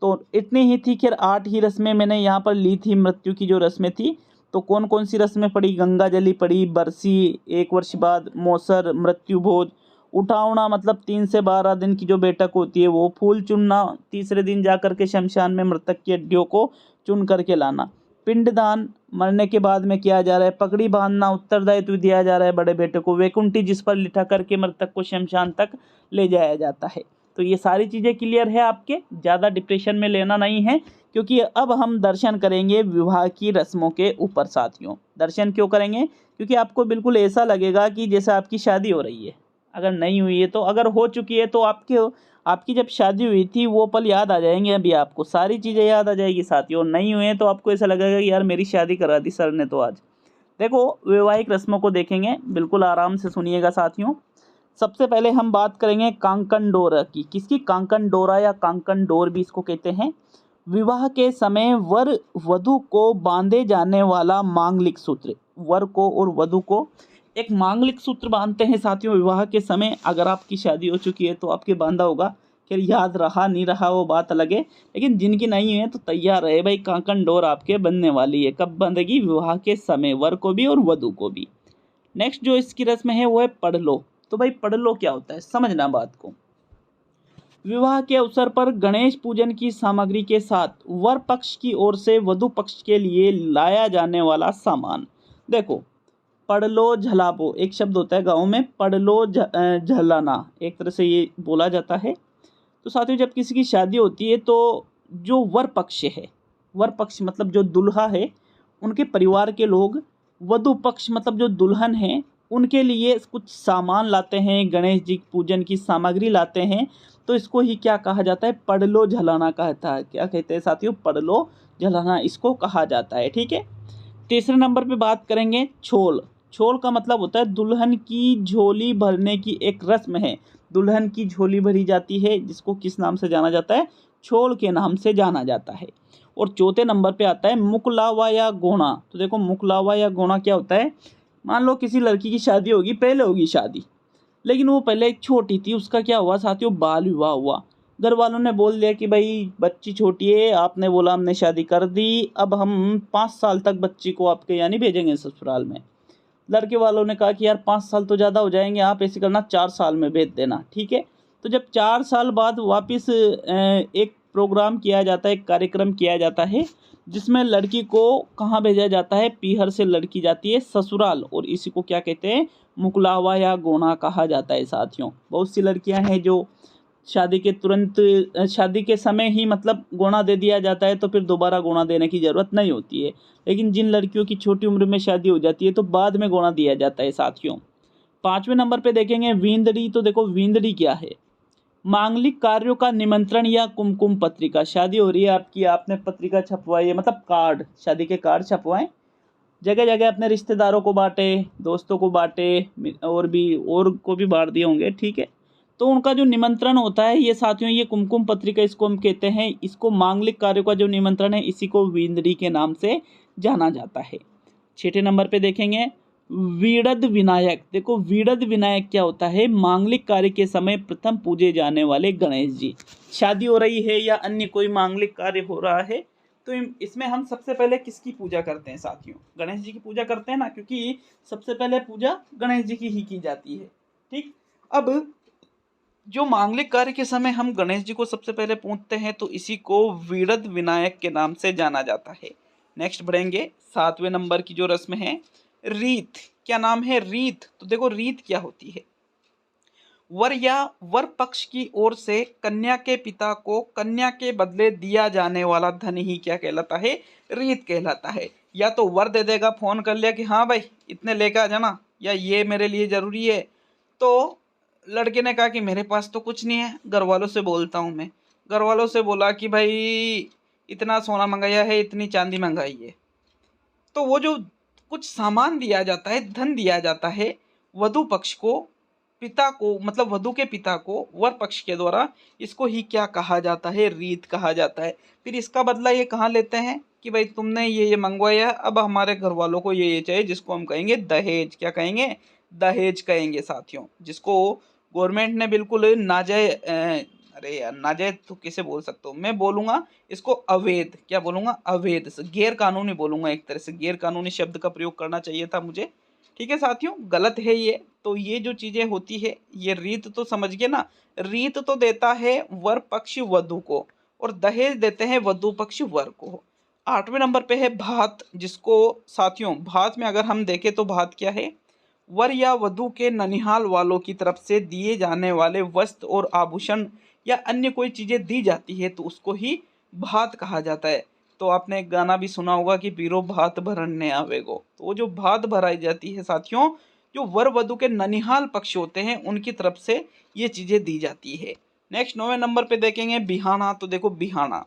तो इतनी ही थी, खैर 8 ही रस्में मैंने यहाँ पर ली थी मृत्यु की जो रस्में थी। तो कौन कौन सी रस्में पड़ी, गंगा जली पड़ी, बरसी 1 वर्ष बाद, मौसर, मृत्यु भोज, उठावना मतलब 3 से 12 दिन की जो बैठक होती है वो, फूल चुनना, तीसरे दिन जा करके शमशान में मृतक की हड्डियों को चुन करके लाना, पिंडदान मरने के बाद में किया जा रहा है, पगड़ी बांधना, उत्तरदायित्व दिया जा रहा है बड़े बेटे को, वैकुंठी जिस पर लिटा करके मृतक को शमशान तक ले जाया जाता है। तो ये सारी चीज़ें क्लियर है आपके, ज़्यादा डिप्रेशन में लेना नहीं है, क्योंकि अब हम दर्शन करेंगे विवाह की रस्मों के ऊपर साथियों। दर्शन क्यों करेंगे, क्योंकि आपको बिल्कुल ऐसा लगेगा कि जैसे आपकी शादी हो रही है। अगर नहीं हुई है तो, अगर हो चुकी है तो आपकी जब शादी हुई थी वो पल याद आ जाएंगे, अभी आपको सारी चीज़ें याद आ जाएगी साथियों। नहीं हुए हैं तो आपको ऐसा लगेगा कि यार मेरी शादी करा दी सर ने तो आज। देखो वैवाहिक रस्मों को देखेंगे, बिल्कुल आराम से सुनिएगा साथियों। सबसे पहले हम बात करेंगे कांकन डोरा की। किसकी, कांकन डोरा या कांकन डोर भी इसको कहते हैं। विवाह के समय वर वधु को बांधे जाने वाला मांगलिक सूत्र। वर को और वधु को एक मांगलिक सूत्र बांधते हैं साथियों विवाह के समय। अगर आपकी शादी हो चुकी है तो आपके बांधा होगा, फिर याद रहा नहीं रहा वो बात अलग है, लेकिन जिनकी नहीं है तो तैयार रहे भाई, कांकन डोर आपके बनने वाली है। कब बंधेगी, विवाह के समय, वर को भी और वधु को भी। नेक्स्ट जो इसकी रस्म है वो है पढ़ लो। तो भाई पढ़ लो क्या होता है, समझना बात को। विवाह के अवसर पर गणेश पूजन की सामग्री के साथ वर पक्ष की ओर से वधु पक्ष के लिए लाया जाने वाला सामान। देखो पढ़ लो झलाबो एक शब्द होता है गाँव में, पढ़ लो झलाना एक तरह से ये बोला जाता है। तो साथियों जब किसी की शादी होती है तो जो वर पक्ष है, वर पक्ष मतलब जो दुल्हा है, उनके परिवार के लोग वधु पक्ष मतलब जो दुल्हन है उनके लिए कुछ सामान लाते हैं, गणेश जी पूजन की सामग्री लाते हैं। तो इसको ही क्या कहा जाता है, पढ़ लो झलाना कहता है। क्या कहते हैं साथियों, पढ़ लो झलाना इसको कहा जाता है। ठीक है, तीसरे नंबर पे बात करेंगे छोल। छोल का मतलब होता है दुल्हन की झोली भरने की एक रस्म है। दुल्हन की झोली भरी जाती है जिसको किस नाम से जाना जाता है, छोल के नाम से जाना जाता है। और चौथे नंबर पे आता है मुकलावा या गोना। तो देखो मुकलावा या गोना क्या होता है, मान लो किसी लड़की की शादी होगी, पहले होगी शादी, लेकिन वो पहले एक छोटी थी, उसका क्या हुआ साथियों, बाल विवाह हुआ। घर वालों ने बोल दिया कि भाई बच्ची छोटी है, आपने बोला हमने शादी कर दी, अब हम 5 साल तक बच्ची को आपके यहाँ नहीं भेजेंगे ससुराल में। लड़के वालों ने कहा कि यार 5 साल तो ज़्यादा हो जाएंगे, आप ऐसे करना 4 साल में भेज देना। ठीक है, तो जब 4 साल बाद वापस एक प्रोग्राम किया जाता है, एक कार्यक्रम किया जाता है जिसमें लड़की को कहाँ भेजा जाता है, पीहर से लड़की जाती है ससुराल, और इसी को क्या कहते हैं, मुकलावा या गोना कहा जाता है साथियों। बहुत सी लड़कियां हैं जो शादी के तुरंत शादी के समय ही मतलब गोना दे दिया जाता है, तो फिर दोबारा गोना देने की ज़रूरत नहीं होती है। लेकिन जिन लड़कियों की छोटी उम्र में शादी हो जाती है तो बाद में गोना दिया जाता है साथियों। 5वें नंबर पे देखेंगे वींदड़ी। तो देखो वींदड़ी क्या है, मांगलिक कार्यों का निमंत्रण या कुमकुम पत्रिका। शादी हो रही है आपकी, आपने पत्रिका छपवाई है, मतलब कार्ड, शादी के कार्ड छपवाएं, जगह जगह अपने रिश्तेदारों को बांटे, दोस्तों को बांटे, और को भी बांट दिए होंगे। ठीक है, तो उनका जो निमंत्रण होता है ये साथियों, ये कुमकुम पत्रिका इसको हम कहते हैं। इसको मांगलिक कार्यों का जो निमंत्रण है इसी को वींदड़ी के नाम से जाना जाता है। 6ठे नंबर पे देखेंगे वीड़द विनायक। देखो वीड़द विनायक क्या होता है, मांगलिक कार्य के समय प्रथम पूजे जाने वाले गणेश जी। शादी हो रही है या अन्य कोई मांगलिक कार्य हो रहा है तो इसमें हम सबसे पहले किसकी पूजा करते हैं साथियों, गणेश जी की पूजा करते हैं ना, क्योंकि सबसे पहले पूजा गणेश जी की ही की जाती है। ठीक, अब जो मांगलिक कार्य के समय हम गणेश जी को सबसे पहले पूजते हैं तो इसी को वीड़द विनायक के नाम से जाना जाता है। नेक्स्ट बढ़ेंगे, 7वें नंबर की जो रस्म है रीत। क्या नाम है, रीत। तो देखो रीत क्या होती है, वर या वर पक्ष की ओर से कन्या के पिता को कन्या के बदले दिया जाने वाला धन ही क्या कहलाता है, रीत कहलाता है। या तो वर दे देगा, फोन कर लिया कि हाँ भाई इतने लेकर आ जाना, या ये मेरे लिए जरूरी है। तो लड़के ने कहा कि मेरे पास तो कुछ नहीं है, घर वालों से बोलता हूँ मैं। घर वालों से बोला कि भाई इतना सोना मंगाया है, इतनी चांदी मंगाई है। तो वो जो कुछ सामान दिया जाता है, धन दिया जाता है वधु पक्ष को, पिता को, मतलब वधु के पिता को वर पक्ष के द्वारा, इसको ही क्या कहा जाता है, रीत कहा जाता है। फिर इसका बदला ये कहाँ लेते हैं कि भाई तुमने ये मंगवाया, अब हमारे घर वालों को ये चाहिए, जिसको हम कहेंगे दहेज। क्या कहेंगे, दहेज कहेंगे साथियों, जिसको गवर्नमेंट ने बिल्कुल नाजायज, अरे यार नाजायज तो किसे बोल सकता हूँ, मैं बोलूंगा इसको अवैध। क्या बोलूंगा, अवैध, गैर कानूनी बोलूंगा। एक तरह से गैर कानूनी शब्द का प्रयोग करना चाहिए था मुझे। ठीक है साथियों, गलत है ये। तो ये जो चीजें होती है, ये रीत तो समझ गए ना। रीत तो देता है वर पक्ष वधु को, और दहेज देते हैं वधु पक्ष वर को। 8वें नंबर पे है भात, जिसको साथियों भात में अगर हम देखें तो भात क्या है, वर या वधु के ननिहाल वालों की तरफ से दिए जाने वाले वस्त्र और आभूषण या अन्य कोई चीजें दी जाती है तो उसको ही भात कहा जाता है। तो आपने एक गाना भी सुना होगा कि पीरो भात भरने आवेगो। तो वो जो भात भराई जाती है साथियों, जो वर वधु के ननिहाल पक्ष होते हैं उनकी तरफ से ये चीजें दी जाती है। नेक्स्ट 9वें नंबर पे देखेंगे बिहाना। तो देखो बिहाना,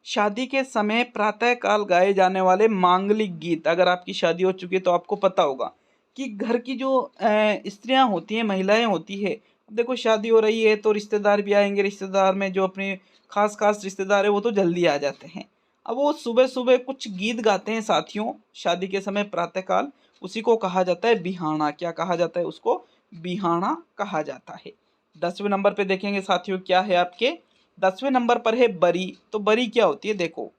शादी के समय प्रातः काल गाए जाने वाले मांगलिक गीत। अगर आपकी शादी हो चुकी है तो आपको पता होगा कि घर की जो स्त्रियां होती हैं, महिलाएं होती है, देखो शादी हो रही है तो रिश्तेदार भी आएंगे, रिश्तेदार में जो अपने खास खास रिश्तेदार है वो तो जल्दी आ जाते हैं। अब वो सुबह सुबह कुछ गीत गाते हैं साथियों शादी के समय प्रातःकाल, उसी को कहा जाता है बिहाना। क्या कहा जाता है उसको, बिहाना कहा जाता है। 10वें नंबर पे देखेंगे साथियों क्या है आपके, 10वें नंबर पर है बरी। तो बरी क्या होती है, देखो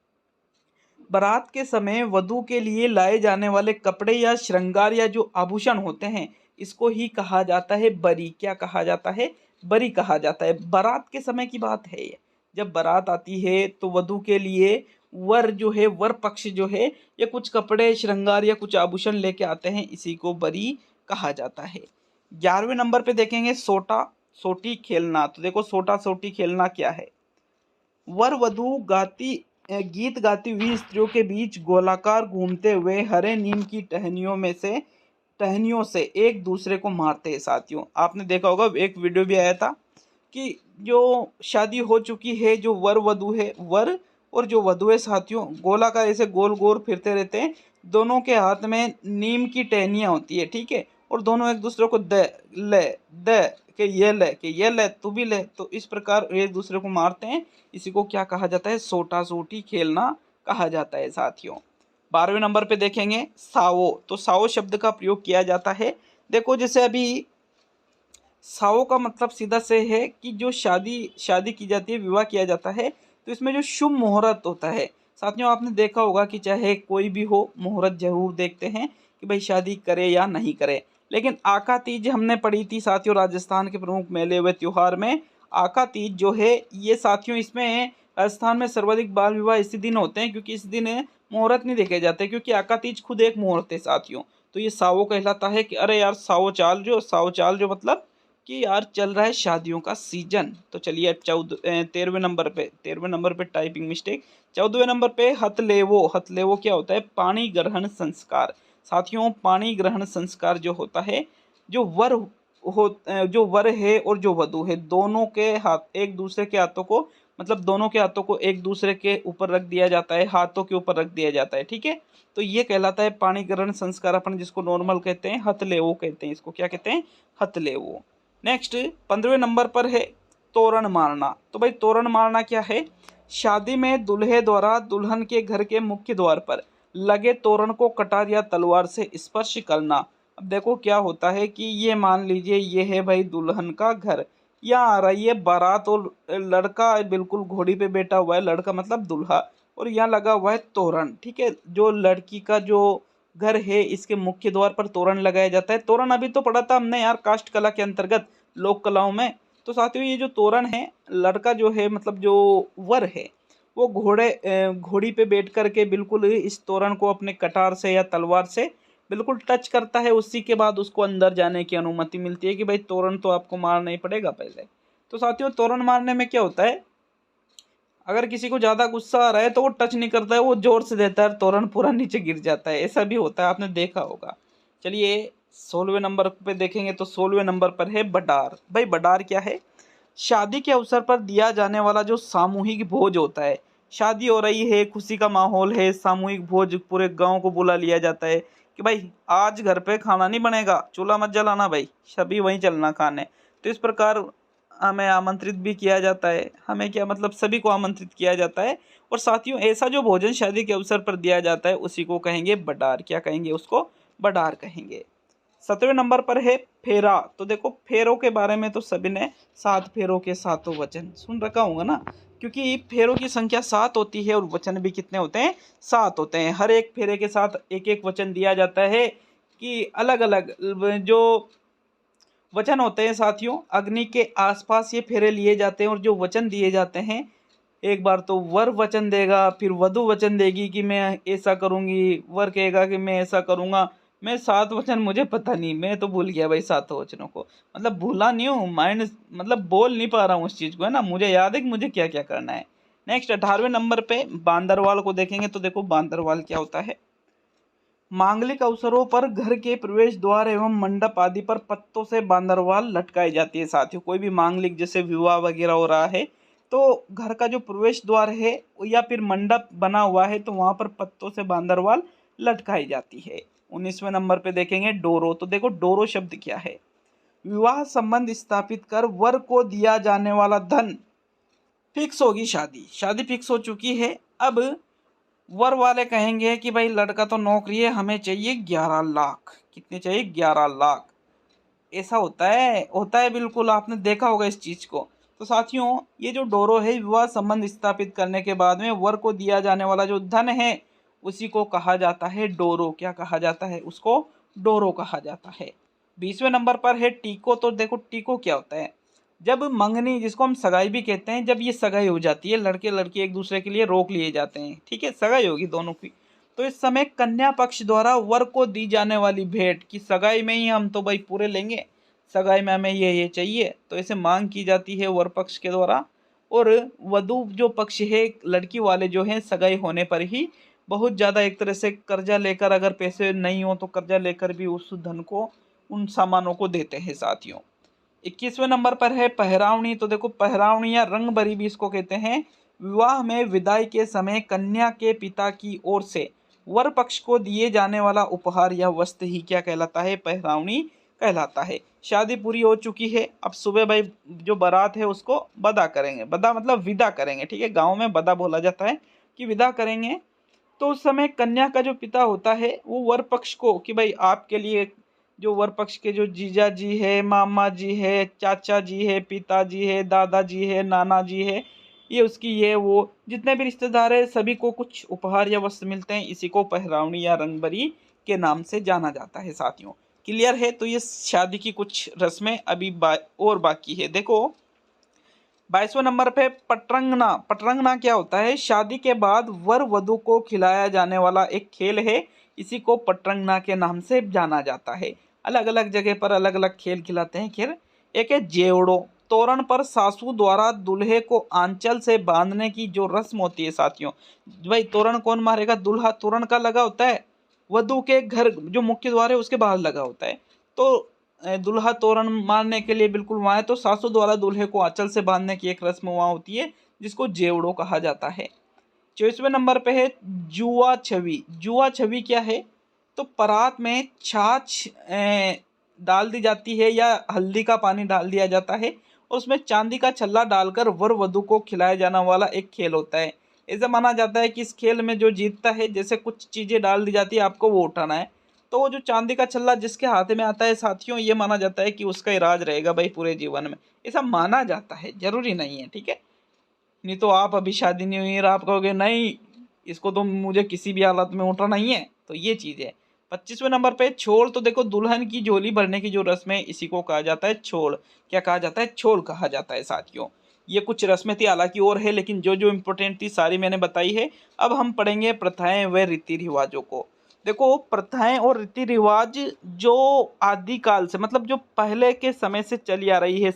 बारात के समय वधु के लिए लाए जाने वाले कपड़े या श्रृंगार या जो आभूषण होते हैं, इसको ही कहा जाता है बरी। क्या कहा जाता है, बरी कहा जाता है। बारात के समय की बात है ये, जब बारात आती है तो वधु के लिए वर जो है, वर पक्ष जो है, ये कुछ कपड़े श्रृंगार या कुछ आभूषण लेके आते हैं, इसी को बरी कहा जाता है। 11वें नंबर पे देखेंगे सोटा सोटी खेलना। तो देखो सोटा सोटी खेलना क्या है, वर वधु गीत गाती हुई स्त्रियों के बीच गोलाकार घूमते हुए हरे नीम की टहनियों से एक दूसरे को मारते हैं। साथियों आपने देखा होगा, एक वीडियो भी आया था कि जो शादी हो चुकी है, जो वर वधु है, वर और जो वधु है साथियों, गोलाकार ऐसे गोल गोल फिरते रहते हैं। दोनों के हाथ में नीम की टहनियाँ होती है, ठीक है, और दोनों एक दूसरे को दे के ये ले तू भी ले, तो इस प्रकार एक दूसरे को मारते हैं। इसी को क्या कहा जाता है, सोटा सोटी खेलना कहा जाता है साथियों। 12वें नंबर पे देखेंगे सावो। तो सावो शब्द का प्रयोग किया जाता है, देखो जैसे अभी सावो का मतलब सीधा से है कि जो शादी की जाती है, विवाह किया जाता है, तो इसमें जो शुभ मुहूर्त होता है साथियों, आपने देखा होगा कि चाहे कोई भी हो, मुहूर्त जरूर देखते हैं कि भाई शादी करे या नहीं करे। लेकिन आका तीज हमने पढ़ी थी साथियों, राजस्थान के प्रमुख मेले हुए त्योहार में आका तीज जो है ये साथियों, इसमें राजस्थान में सर्वाधिक बाल विवाह इसी दिन होते हैं, क्योंकि इस दिन मुहूर्त नहीं देखे जाते, क्योंकि आका तीज खुद एक मुहूर्त है साथियों। तो ये सावो कहलाता है कि अरे यार सावो चाल जो मतलब कि यार चल रहा है शादियों का सीजन। तो चलिए 13वें नंबर पे टाइपिंग मिस्टेक। 14वें नंबर पे हथलेवो क्या होता है, पानी ग्रहण संस्कार। साथियों पानी ग्रहण संस्कार जो होता है, जो जो वर है और जो वधु है, दोनों के हाथ एक दूसरे के हाथों को, मतलब दोनों के हाथों को एक दूसरे के ऊपर रख दिया जाता है, हाथों के ऊपर रख दिया जाता है, ठीक है। तो ये कहलाता है पानी ग्रहण संस्कार, अपन जिसको नॉर्मल कहते हैं, हथलेवो कहते हैं इसको। क्या कहते हैं, हथलेवो। नेक्स्ट 15वें नंबर पर है तोरण मारना। तो भाई तोरण मारना क्या है, शादी में दूल्हे द्वारा दुल्हन के घर के मुख्य द्वार पर लगे तोरण को कटार या तलवार से स्पर्श करना। अब देखो क्या होता है कि ये मान लीजिए ये है भाई दुल्हन का घर, यहाँ आ रही है बारात और लड़का बिल्कुल घोड़ी पे बैठा हुआ है, लड़का मतलब दूल्हा, और यहाँ लगा हुआ है तोरण, ठीक है। जो लड़की का जो घर है इसके मुख्य द्वार पर तोरण लगाया जाता है। तोरण अभी तो पढ़ा था हमने यार काष्ठ कला के अंतर्गत, लोक कलाओं में। तो साथियों ये जो तोरण है, लड़का जो है मतलब जो वर है, वो घोड़ी पे बैठ कर के बिल्कुल इस तोरण को अपने कटार से या तलवार से बिल्कुल टच करता है, उसी के बाद उसको अंदर जाने की अनुमति मिलती है कि भाई तोरण तो आपको मारना ही पड़ेगा पहले। तो साथियों तोरण मारने में क्या होता है, अगर किसी को ज़्यादा गुस्सा आ रहा है तो वो टच नहीं करता है, वो जोर से देता है, तोरण पूरा नीचे गिर जाता है, ऐसा भी होता है, आपने देखा होगा। चलिए 16वें नंबर पे देखेंगे तो 16वें नंबर पर है बडार। भाई बडार क्या है, शादी के अवसर पर दिया जाने वाला जो सामूहिक भोज होता है। शादी हो रही है, खुशी का माहौल है, सामूहिक भोज, पूरे गांव को बुला लिया जाता है कि भाई आज घर पे खाना नहीं बनेगा, चूल्हा मत जलाना भाई, सभी वहीं चलना खाने। तो इस प्रकार हमें आमंत्रित भी किया जाता है, हमें क्या मतलब सभी को आमंत्रित किया जाता है। और साथियों ऐसा जो भोजन शादी के अवसर पर दिया जाता है उसी को कहेंगे बडार। क्या कहेंगे, उसको बडार कहेंगे। 17वें नंबर पर है फेरा। तो देखो फेरों के बारे में तो सभी ने 7 फेरों के 7 वचन सुन रखा होगा ना, क्योंकि फेरों की संख्या 7 होती है और वचन भी कितने होते हैं, 7 होते हैं। हर एक फेरे के साथ एक एक वचन दिया जाता है कि अलग अलग जो वचन होते हैं साथियों, अग्नि के आसपास ये फेरे लिए जाते हैं। और जो वचन दिए जाते हैं, एक बार तो वर वचन देगा, फिर वधु वचन देगी कि मैं ऐसा करूंगी, वर कहेगा कि मैं ऐसा करूंगा। मैं 7 वचन मुझे पता नहीं, मैं तो भूल गया भाई 7 वचनों को, मतलब भूला नहीं हूँ, माइंड मतलब बोल नहीं पा रहा हूँ उस चीज़ को, है ना, मुझे याद है कि मुझे क्या क्या करना है। नेक्स्ट 18वें नंबर पे बांदरवाल को देखेंगे। तो देखो बांदरवाल क्या होता है, मांगलिक अवसरों पर घर के प्रवेश द्वार एवं मंडप आदि पर पत्तों से बांदरवाल लटकाई जाती है। साथियों कोई भी मांगलिक जैसे विवाह वगैरह हो रहा है तो घर का जो प्रवेश द्वार है या फिर मंडप बना हुआ है तो वहां पर पत्तों से बांदरवाल लटकाई जाती है। 19वें नंबर पे देखेंगे डोरो। तो देखो डोरो शब्द क्या है, विवाह संबंध स्थापित कर वर को दिया जाने वाला धन। फिक्स होगी शादी, शादी फिक्स हो चुकी है, अब वर वाले कहेंगे कि भाई लड़का तो नौकरी है, हमें चाहिए 11 लाख। कितने चाहिए, 11 लाख। ऐसा होता है बिल्कुल, आपने देखा होगा इस चीज को। तो साथियों ये जो डोरो है, विवाह संबंध स्थापित करने के बाद में वर को दिया जाने वाला जो धन है उसी को कहा जाता है डोरो। क्या कहा जाता है, उसको डोरो कहा जाता है। 20वें नंबर पर है टीको। तो देखो टीको क्या होता है, जब मंगनी, जिसको हम सगाई भी कहते हैं, जब ये सगाई हो जाती है, लड़के लड़की एक दूसरे के लिए रोक लिए जाते हैं, ठीक है, सगाई होगी दोनों की, तो इस समय कन्या पक्ष द्वारा वर को दी जाने वाली भेंट की सगाई में ही हम तो भाई पूरे लेंगे, सगाई में हमें ये चाहिए, तो ऐसे मांग की जाती है वर पक्ष के द्वारा। और वधु जो पक्ष है, लड़की वाले जो हैं, सगाई होने पर ही बहुत ज़्यादा एक तरह से कर्जा लेकर, अगर पैसे नहीं हो तो कर्जा लेकर भी उस धन को, उन सामानों को देते हैं साथियों। 21वें नंबर पर है पहरावनी। तो देखो पहरावनी या रंग भरी भी इसको कहते हैं। विवाह में विदाई के समय कन्या के पिता की ओर से वर पक्ष को दिए जाने वाला उपहार या वस्त्र ही क्या कहलाता है, पहरावनी कहलाता है। शादी पूरी हो चुकी है, अब सुबह भाई जो बारात है उसको बदा करेंगे, बदा मतलब विदा करेंगे, ठीक है, गाँव में बदा बोला जाता है कि विदा करेंगे। तो उस समय कन्या का जो पिता होता है वो वर पक्ष को कि भाई आपके लिए, जो वर पक्ष के जो जीजा जी है, मामा जी है, चाचा जी है, पिताजी है, दादाजी है, नाना जी है, ये उसकी ये वो जितने भी रिश्तेदार है सभी को कुछ उपहार या वस्त्र मिलते हैं। इसी को पहरावनी या रंगभरी के नाम से जाना जाता है साथियों। क्लियर है, तो ये शादी की कुछ रस्में अभी और बाकी है। देखो 22वें नंबर पे पटरंगना। पटरंगना क्या होता है, शादी के बाद वर वधु को खिलाया जाने वाला एक खेल है, इसी को पटरंगना के नाम से जाना जाता है। अलग अलग जगह पर अलग अलग खेल खिलाते हैं। खेल एक है जेवड़ो। तोरण पर सासू द्वारा दूल्हे को आंचल से बांधने की जो रस्म होती है साथियों, भाई तोरण कौन मारेगा, दूल्हा तोरण का लगा होता है, वधु के घर जो मुख्य द्वार है उसके बाहर लगा होता है। तो दूल्हा तोरण मारने के लिए बिल्कुल वहाँ है, तो सासू द्वारा दूल्हे को आंचल से बांधने की एक रस्म वहाँ होती है जिसको जेवड़ो कहा जाता है। 24वें नंबर पे है जुआ छवि। जुआ छवि क्या है, तो परात में छाछ डाल दी जाती है या हल्दी का पानी डाल दिया जाता है और उसमें चांदी का छल्ला डालकर वर वधु को खिलाया जाने वाला एक खेल होता है। ऐसा माना जाता है कि इस खेल में जो जीतता है, जैसे कुछ चीज़ें डाल दी जाती है, आपको वो उठाना है, तो वो जो चांदी का छल्ला जिसके हाथ में आता है साथियों, ये माना जाता है कि उसका ही राज रहेगा भाई पूरे जीवन में। ऐसा माना जाता है, जरूरी नहीं है, ठीक है। नहीं तो आप अभी शादी नहीं हुई और आप कहोगे नहीं इसको तो मुझे किसी भी हालत में उठाना नहीं है, तो ये चीज़ है। 25वें नंबर पे छोड़। तो देखो दुल्हन की झोली भरने की जो रस्म है इसी को कहा जाता है छोड़। क्या कहा जाता है, छोड़ कहा जाता है साथियों। ये कुछ रस्में थी, हालांकि और है, लेकिन जो जो इम्पोर्टेंट थी सारी मैंने बताई है। अब हम पढ़ेंगे प्रथाएं व रीति रिवाजों को। देखो, प्रथाएं और रीति रिवाज जो आदिकाल से, मतलब जो पहले के समय से चली आ रही है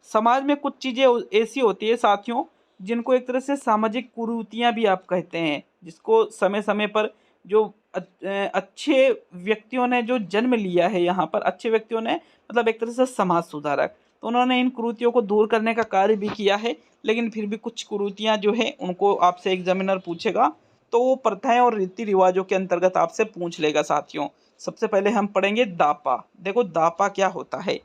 समाज में कुछ चीज़ें ऐसी होती है साथियों, जिनको एक तरह से सामाजिक कुरीतियां भी आप कहते हैं, जिसको समय समय पर जो अच्छे व्यक्तियों ने जो जन्म लिया है, यहाँ पर अच्छे व्यक्तियों ने, मतलब एक तरह से समाज सुधारक, तो उन्होंने इन कुरीतियों को दूर करने का कार्य भी किया है। लेकिन फिर भी कुछ कुरीतियां जो है उनको आपसे एग्जामिनर पूछेगा, तो वो प्रथाएं और रीति रिवाजों के अंतर्गत आपसे पूछ लेगा साथियों। सबसे पहले हम पढ़ेंगे दापा। देखो, दापा क्या होता है।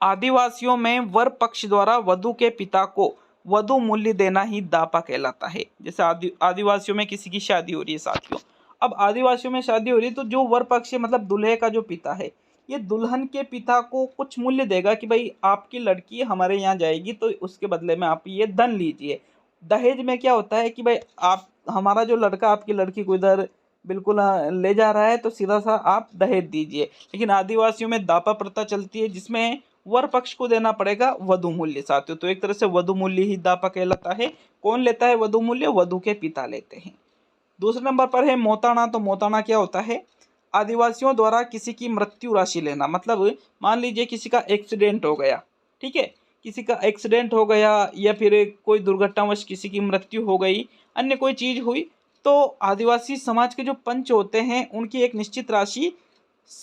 आदिवासियों में वर पक्ष द्वारा वधु के पिता को वधु मूल्य देना ही दापा कहलाता है। जैसे आदिवासियों में किसी की शादी हो रही है साथियों, अब आदिवासियों में शादी हो रही है, तो जो वर पक्ष है, मतलब दूल्हे का जो पिता है, ये दुल्हन के पिता को कुछ मूल्य देगा कि भाई आपकी लड़की हमारे यहाँ जाएगी, तो उसके बदले में आप ये धन लीजिए। दहेज में क्या होता है कि भाई आप, हमारा जो लड़का आपकी लड़की को इधर बिल्कुल ले जा रहा है, तो सीधा सा आप दहेज दीजिए। लेकिन आदिवासियों में दापा प्रथा चलती है, जिसमें वर पक्ष को देना पड़ेगा वधु मूल्य साथियों। तो एक तरह से वधु मूल्य ही दापा कहलाता है। कौन लेता है वधु मूल्य? वधु के पिता लेते हैं। दूसरे नंबर पर है मोताना। तो मोताना क्या होता है? आदिवासियों द्वारा किसी की मृत्यु राशि लेना। मतलब मान लीजिए किसी का एक्सीडेंट हो गया, ठीक है, किसी का एक्सीडेंट हो गया, या फिर कोई दुर्घटनावश किसी की मृत्यु हो गई, अन्य कोई चीज हुई, तो आदिवासी समाज के जो पंच होते हैं उनकी एक निश्चित राशि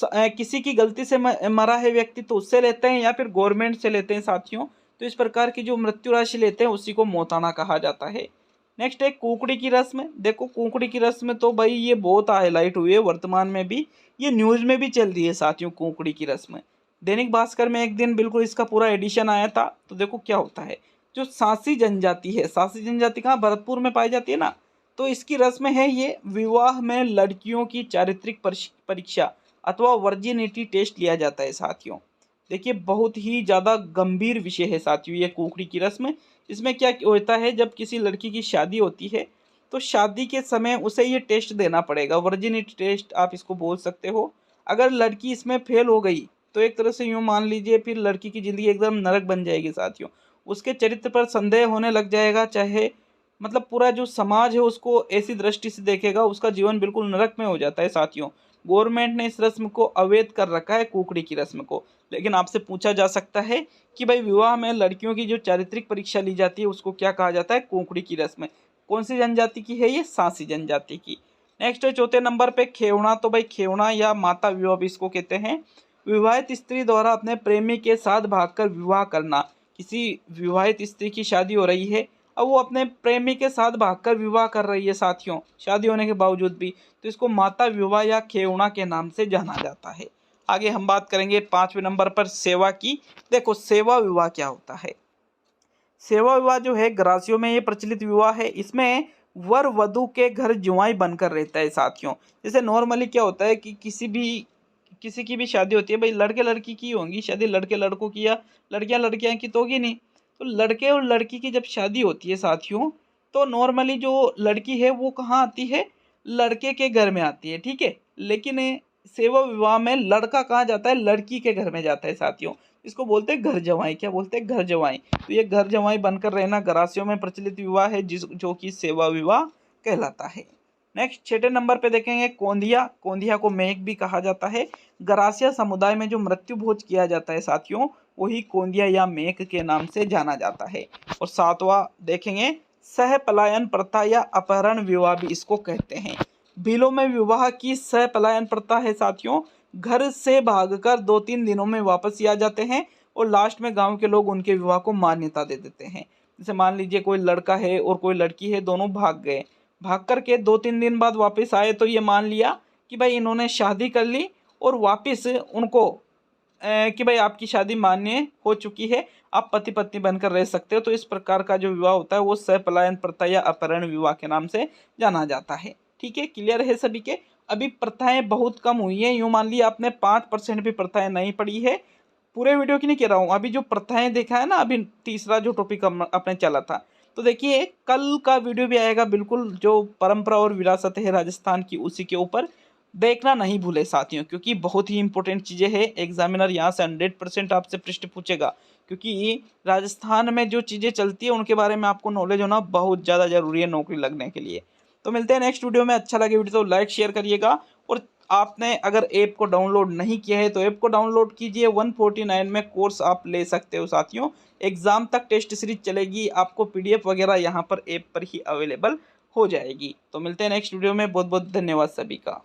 किसी की गलती से मरा है व्यक्ति, तो उससे लेते हैं, या फिर गवर्नमेंट से लेते हैं साथियों। तो इस प्रकार की जो मृत्यु राशि लेते हैं उसी को मोताना कहा जाता है। नेक्स्ट है कुकड़ी की रस्म। देखो, कुकड़ी की रस्म तो भाई ये बहुत हाईलाइट हुई है वर्तमान में भी, ये न्यूज में भी चल रही है साथियों। कुकड़ी की रस्म दैनिक भास्कर में एक दिन बिल्कुल इसका पूरा एडिशन आया था। तो देखो क्या होता है, जो सांसी जनजाति है, सांसी जनजाति कहाँ? भरतपुर में पाई जाती है ना। तो इसकी रस्म है ये, विवाह में लड़कियों की चारित्रिक परीक्षा अथवा वर्जिनिटी टेस्ट लिया जाता है साथियों। देखिए, बहुत ही ज़्यादा गंभीर विषय है साथियों ये कुकड़ी की रस्म। इसमें क्या होता है, जब किसी लड़की की शादी होती है, तो शादी के समय उसे ये टेस्ट देना पड़ेगा, वर्जिनिटी टेस्ट आप इसको बोल सकते हो। अगर लड़की इसमें फेल हो गई, तो एक तरह से यूँ मान लीजिए फिर लड़की की ज़िंदगी एकदम नरक बन जाएगी साथियों। उसके चरित्र पर संदेह होने लग जाएगा, चाहे मतलब पूरा जो समाज है उसको ऐसी दृष्टि से देखेगा, उसका जीवन बिल्कुल नरक में हो जाता है साथियों। गवर्नमेंट ने इस रस्म को अवैध कर रखा है, कुकड़ी की रस्म को। लेकिन आपसे पूछा जा सकता है कि भाई विवाह में लड़कियों की जो चारित्रिक परीक्षा ली जाती है उसको क्या कहा जाता है? कुकड़ी की रस्म। कौन सी जनजाति की है ये? सांसी जनजाति की। नेक्स्ट है चौथे नंबर पे खेवना। तो भाई खेवना या माता विवाह भी इसको कहते हैं। विवाहित स्त्री द्वारा अपने प्रेमी के साथ भागकर विवाह करना। किसी विवाहित स्त्री की शादी हो रही है, अब वो अपने प्रेमी के साथ भागकर विवाह कर रही है साथियों, शादी होने के बावजूद भी, तो इसको माता विवाह या खेवना के नाम से जाना जाता है। आगे हम बात करेंगे 5वें नंबर पर सेवा की। देखो, सेवा विवाह क्या होता है? सेवा विवाह जो है ग्रासियों में ये प्रचलित विवाह है। इसमें वर वधु के घर जुआई बनकर रहता है साथियों। जैसे नॉर्मली क्या होता है कि किसी की भी शादी होती है, भाई लड़के लड़की की होंगी शादी, लड़के लड़कों की या लड़कियां लड़कियां की तो होगी नहीं। तो लड़के और लड़की की जब शादी होती है साथियों, तो नॉर्मली जो लड़की है वो कहाँ आती है? लड़के के घर में आती है, ठीक है। लेकिन सेवा विवाह में लड़का कहाँ जाता है? लड़की के घर में जाता है साथियों। इसको बोलते हैं घर जवाई। क्या बोलते हैं? घर जवाई। तो ये घर जवाई बनकर रहना ग्रासियों में प्रचलित विवाह है, जो कि सेवा विवाह कहलाता है। नेक्स्ट 6ठे नंबर पे देखेंगे कोंधिया। कोंधिया को मेघ भी कहा जाता है। गरासिया समुदाय में जो मृत्यु भोज किया जाता है साथियों, वही कोंधिया या मेघ के नाम से जाना जाता है। और 7वां देखेंगे सह पलायन प्रथा या अपहरण विवाह भी इसको कहते हैं। बिलों में विवाह की सह पलायन प्रथा है साथियों। घर से भागकर 2-3 दिनों में वापस ही आ जाते हैं, और लास्ट में गांव के लोग उनके विवाह को मान्यता दे देते हैं। जैसे मान लीजिए कोई लड़का है और कोई लड़की है, दोनों भाग गए, भाग करके 2-3 दिन बाद वापस आए, तो ये मान लिया कि भाई इन्होंने शादी कर ली, और वापस उनको कि भाई आपकी शादी मान्य हो चुकी है, आप पति पत्नी बनकर रह सकते हो। तो इस प्रकार का जो विवाह होता है वो सहपलायन प्रथा या अपहरण विवाह के नाम से जाना जाता है। ठीक है, क्लियर है सभी के? अभी प्रथाएं बहुत कम हुई हैं, यूँ मान लिया आपने 5% भी प्रथाएं नहीं पढ़ी है। पूरे वीडियो की नहीं कह रहा हूँ, अभी जो प्रथाएं देखा है ना, अभी तीसरा जो टॉपिक अपने चला था, तो देखिए कल का वीडियो भी आएगा बिल्कुल, जो परंपरा और विरासत है राजस्थान की, उसी के ऊपर देखना नहीं भूले साथियों, क्योंकि बहुत ही इंपॉर्टेंट चीज़ें हैं। एग्जामिनर यहाँ से 100% आपसे प्रश्न पूछेगा, क्योंकि राजस्थान में जो चीज़ें चलती है उनके बारे में आपको नॉलेज होना बहुत ज़्यादा जरूरी है नौकरी लगने के लिए। तो मिलते हैं नेक्स्ट वीडियो में। अच्छा लगे वीडियो तो लाइक शेयर करिएगा, और आपने अगर ऐप को डाउनलोड नहीं किया है तो ऐप को डाउनलोड कीजिए। 149 में कोर्स आप ले सकते हो साथियों। एग्ज़ाम तक टेस्ट सीरीज चलेगी, आपको PDF वगैरह यहाँ पर ऐप पर ही अवेलेबल हो जाएगी। तो मिलते हैं नेक्स्ट वीडियो में। बहुत बहुत धन्यवाद सभी का।